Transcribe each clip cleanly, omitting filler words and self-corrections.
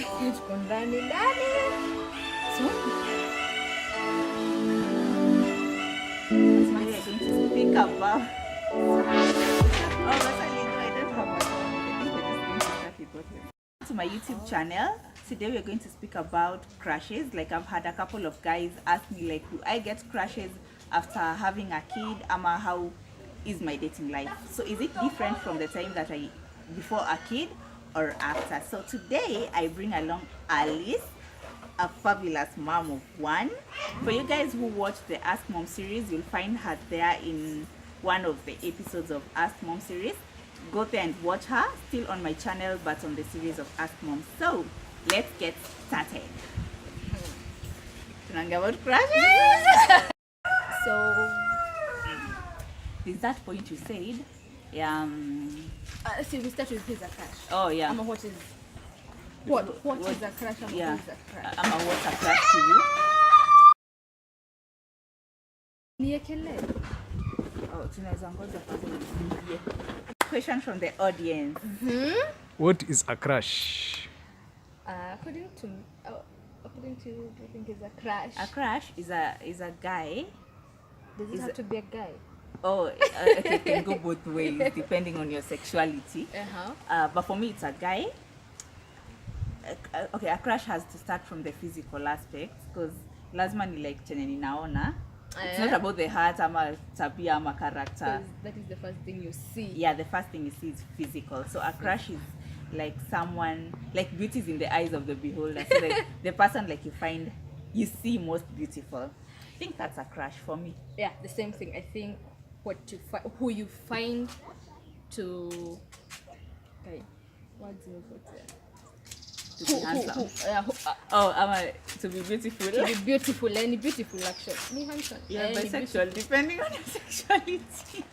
Tuko ndani. So, what are going to speak about? Oh, but I don't have my phone. I think we're just going to start with what we're to my YouTube channel. Today we're going to speak about crushes. Like, I've had a couple of guys ask me, like, do I get crushes after having a kid? How is my dating life? So is it different from the time that before a kid or after? So today I bring along Alice, a fabulous mom of one. For you guys who watch the Ask Mom series, you'll find her there in one of the episodes of Ask Mom series. Go there and watch her, still on my channel but on the series of Ask Mom. So let's get started. Tunanga about crushes. So is that point you said? see, we start with who's a crush. Oh yeah. What is a crush? Yeah. Who is a crush? What's a crush to you? Niekele. Oh, tunaweza ngoja kwanza nifikirie. Question from the audience. What is a crush? According to you, do you think is a crush? A crush is a guy. Does it have to be a guy? Oh, okay, it can go both ways depending on your sexuality. But for me, it's a guy. Okay, a crush has to start from the physical aspects because lazima ni like chenye ninaona. It's not about the heart ama tabia ama character. That is the first thing you see. Yeah, the first thing you see is physical. So a crush is like someone, like beauty is in the eyes of the beholder. So like the person like you see most beautiful. I think that's a crush for me. Yeah, the same thing. I think who you find to okay, what's your word? To be handsome. To be beautiful. To be beautiful, any beautiful action. Be handsome. Yeah, bisexual, depending on your sexuality.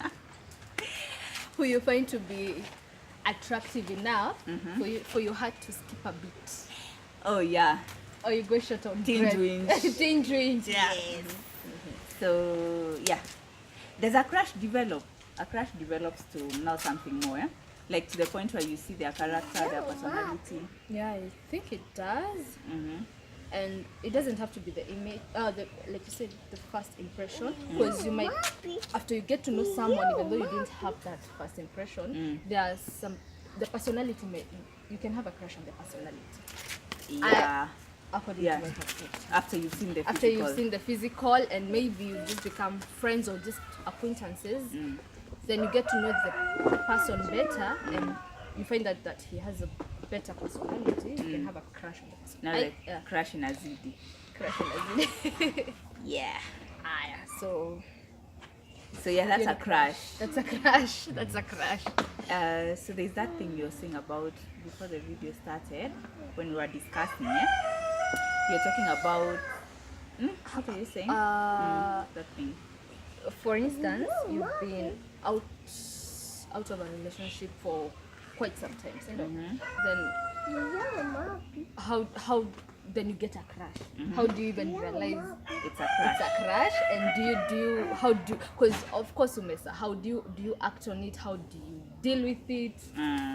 Who you find to be attractive enough for your heart to skip a bit. Oh yeah. Or you go short on Tinge range. Tinge range. Yeah. So yeah. Does a crush develop? A crush develops to now something more, eh? Like to the point where you see their character, their personality. Yeah, I think it does. And it doesn't have to be the image, like you said, the first impression. Because you might, after you get to know someone, even though you didn't have that first impression, there's the personality, you can have a crush on the personality. Yeah. According to my perspective. After you've seen the physical. After you've seen the physical and maybe you just become friends or just acquaintances, then you get to know the person better and you find that he has a better personality. You can have a crush on the person. Now like crush in Azidi. Crush on Azidi. Yeah. So yeah, that's a crush. That's a crush. That's a crush. So there's that thing you were saying about before the video started when we were discussing it. You're talking about what are you saying? That thing. For instance, you've been out of a relationship for quite some time, then how then you get a crush? How do you even realize it's a crush? It's a crush, and because of course umesa, how do you act on it? How do you deal with it?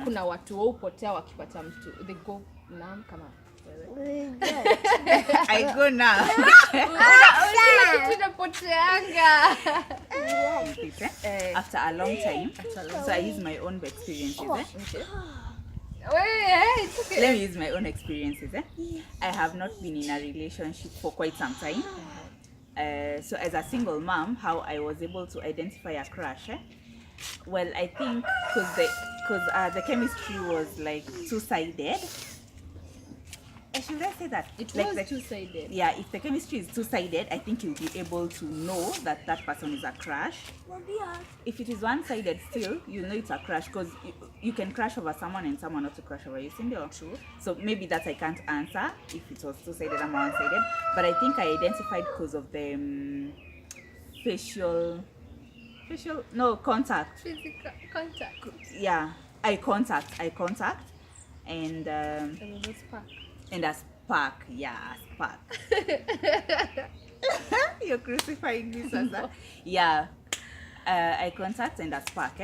Kuna watu upotea wakipata mtu, they go nam kama I go now. After a long time. So I use my own experiences. It's okay. Let me use my own experiences. I have not been in a relationship for quite some time. So as a single mom, how I was able to identify a crush? Well, I think because the chemistry was like two-sided. Should I say that? It like was two-sided. Yeah, if the chemistry is two-sided, I think you'll be able to know that person is a crush. If it is one-sided still, you know it's a crush because you can crush over someone and someone not to crush over you. True. So maybe that I can't answer if it was two-sided or one-sided. But I think I identified because of the contact. Physical contact. Yeah, eye contact. And and a spark, yeah, a spark. You're crucifying me, Sasa. Yeah, eye contact and a spark.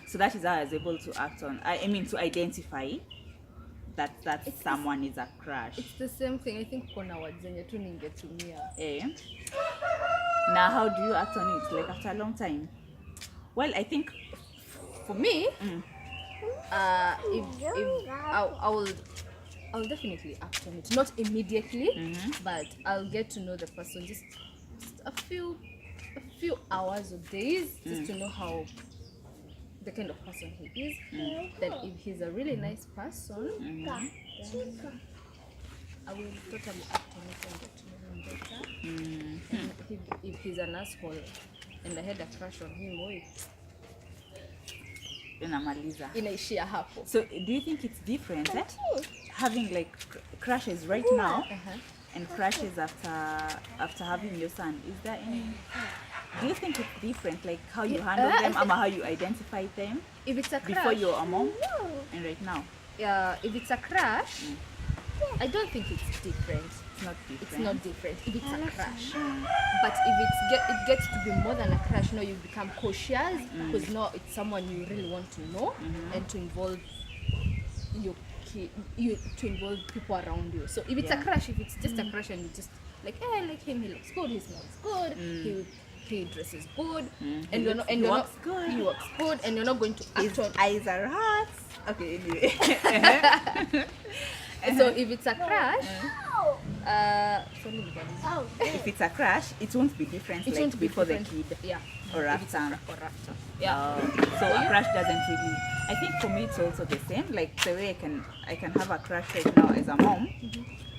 So that is how I was able to act on. I mean to identify that someone is a crush? It's the same thing. I think kuna words zenye tu ningetumia. Now how do you act on it, like after a long time? Well, I think for me, if I'll definitely act on it. Not immediately, but I'll get to know the person just a few hours or days, just to know how the kind of person he is. Then if he's a really nice person, then I will totally act on it and get to know him better. And if he's an asshole and I had a crush on him, inaishia hapo. So do you think it's different having like crushes right now and crushes after having your son? Is there any, do you think it's different, like how you handle them or how you identify them? If it's a crush before you're a mom and right now? If it's a crush, I don't think it's different. It's not different. If it's a crush, but if it gets to be more than a crush, you become cautious because now it's someone you really want to know and to involve your kid, to involve people around you. So if it's a crush, if it's just a crush and you just like, I like him, he looks good, he smells good, he dresses good, and he walks good, and you're not going to act on. Eyes are hot. Okay, anyway. So if it's a crush, if it's a crush, it won't be different like before the kid. Or after. So a crush doesn't really. I think for me it's also the same. Like the way I can have a crush right now as a mom.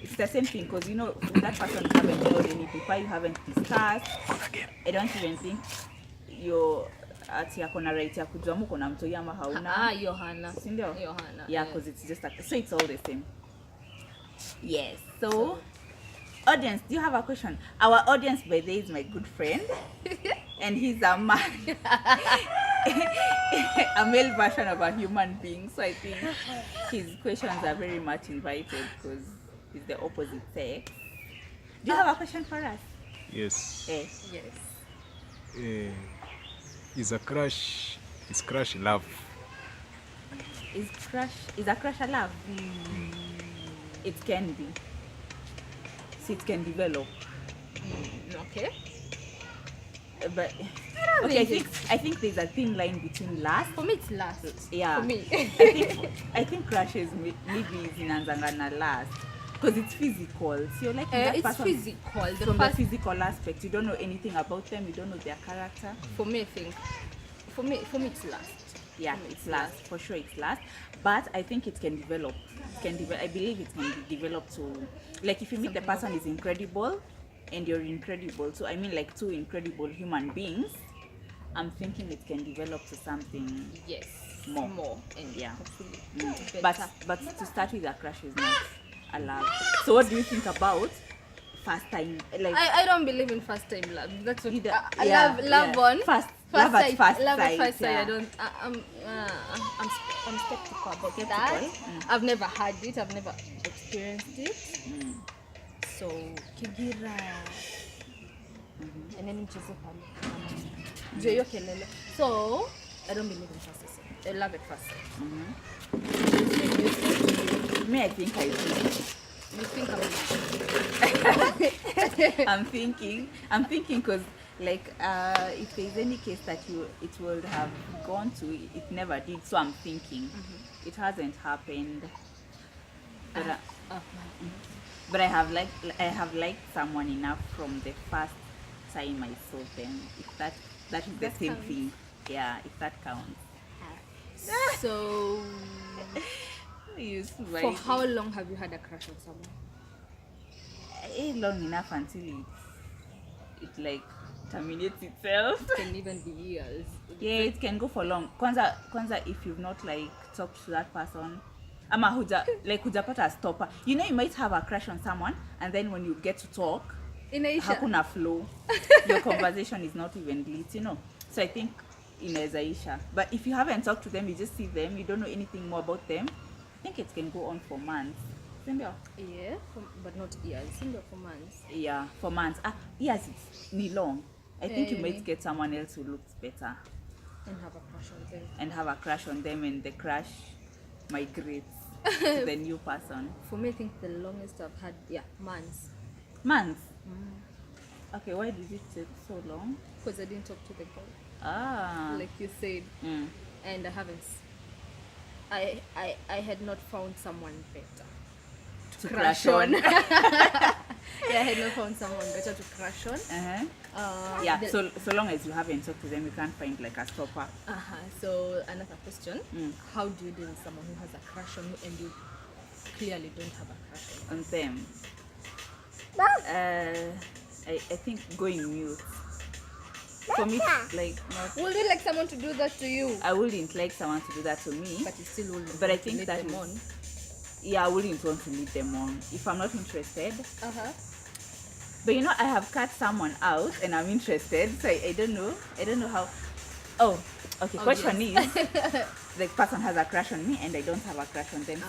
It's the same thing because that person you haven't told any people, you haven't discussed. I don't even think you're ati yako na right ya kujua mko na mtoi ama hauna. Yohana. Si ndio? Yohana. Yeah, because it's just so it's all the same. Yes. So audience, do you have a question? Our audience by the way is my good friend and he's a man. A male version of a human being. So I think his questions are very much invited because he's the opposite sex. Do you have a question for us? Yes. Yes. Is crush love? Is a crush a love? It can be. So it can develop. Okay. But I think there's a thin line between lust. For me, it's lust. Yeah. For me, I think crushes maybe zinaanzanga na lust because it's physical. So you're like that it's person physical. From the physical aspect, you don't know anything about them. You don't know their character. For me, I think. For me, it's lust. Yeah, it's lust. For sure, it's lust. But I think it can develop. I believe it can be developed to, like, if you meet the person is incredible, and you're incredible. So I mean, like two incredible human beings. I'm thinking it can develop to something. Yes. More. And hopefully. But to start with, a crush is not a love. So what do you think about first time? Like I don't believe in first time love. That's what love on first love at first love sight. At first sight. I don't. I'm skeptical about that. I've never had it. I've never experienced it. So Kigira. And then Joyo kelele. So I don't believe in first sight. I love at first sight. Me, I think I do. You think I'm thinking because like if there's any case that it would have gone to, it never did. So I'm thinking it hasn't happened. But I have liked someone enough from the first time I saw them. If that is the same thing. Yeah, if that counts. So for how long have you had a crush on someone? Long enough until it like terminates itself. It can even be years. Yeah, it can go for long. Kwanza if you've not like talked to that person, ama hujapata a stopper. You might have a crush on someone and then when you get to talk, hakuna flow. Your conversation is not even lit, So I think inaweza isha. But if you haven't talked to them, you just see them, you don't know anything more about them, I think it can go on for months. Yeah, but not years. For months. Yeah, for months. Years it's long. I think you might get someone else who looks better. And have a crush on them. And the crush migrates. to the new person? For me, I think the longest I've had, months. Months? Okay, why did it take so long? Because I didn't talk to the girl. Like you said. And I haven't. I had not found someone better to crush on. Yeah, I had not found someone better to crush on. So long as you haven't talked to them, you can't find like a stopper. So another question: how do you deal with someone who has a crush on you and you clearly don't have a crush on them? I think going mute. For me, like, not. Would you like someone to do that to you? I wouldn't like someone to do that to me. But you still wouldn't. But I think that is. Yeah, I wouldn't want to leave them on if I'm not interested. But you know, I have cut someone out and I'm interested, so I don't know how. Oh, okay. Question is, the person has a crush on me and I don't have a crush on them.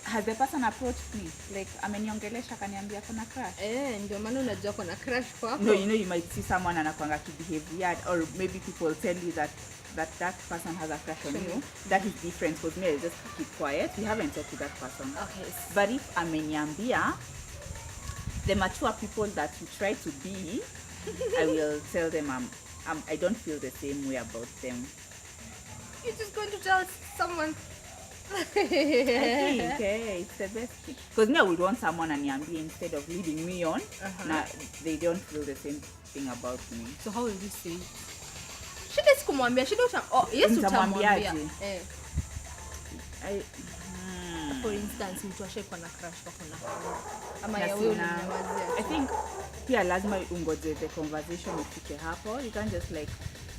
Has the person approached me like ameniongelesha kaniambia kuna crush? Ndio maana unajua kuna crush kwako. No, you know, you might see someone anakwanga behave weird, or maybe people tell you that person has a crush on you. That is different, because me, I just keep quiet. We haven't talked to that person. Okay. But if ameniambia, the mature people that you try to be, I will tell them I don't feel the same way about them. You're just going to tell someone. I think it's the best thing. Because me, I would want someone aniambie instead of leading me on. Now, they don't feel the same thing about me. So how will you say? Shida sikumwambia, shida yes utamwambia. For instance, mtu ashekwa na crush wako na ama ya wewe unamwazia. I think pia lazima ungoje the conversation ifike hapo. You can't just like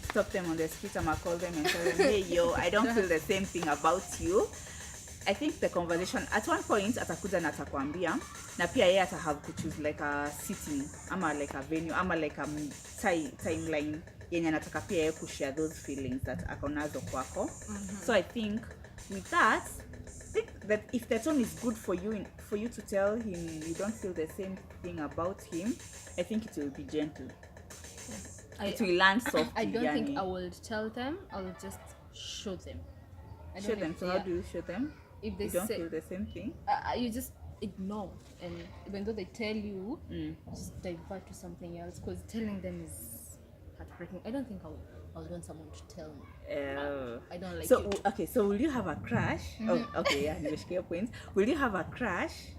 stop them on the street and call them and tell them, hey yo, I don't feel the same thing about you. I think the conversation at one point atakuja na atakwambia, na pia yeye ata have to choose like a sitting ama like a venue ama like a timeline yenye anataka pia yeye kushare those feelings that akonazo kwako. So I think with that, that if the tone is good for you to tell him you don't feel the same thing about him, I think it will be gentle. It will land soft. I don't think I will tell them. I will just show them. Show them. So how do you show them? If they don't feel the same thing, you just ignore, and even though they tell you, just divert to something else, because telling them is heartbreaking. I don't think I would want someone to tell me. I don't like it. Okay, so will you have a crush? Oh, okay, yeah, you points. Will you have a crush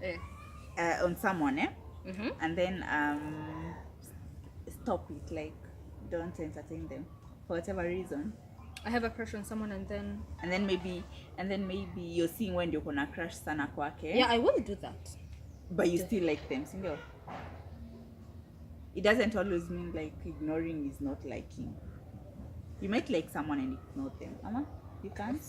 on someone, and then stop it, like don't entertain them for whatever reason? I have a crush on someone and then maybe you're seeing when you're gonna crush sana kwake. Yeah, I will do that. But you still like them, single. It doesn't always mean like ignoring is not liking. You might like someone and ignore them. You can't.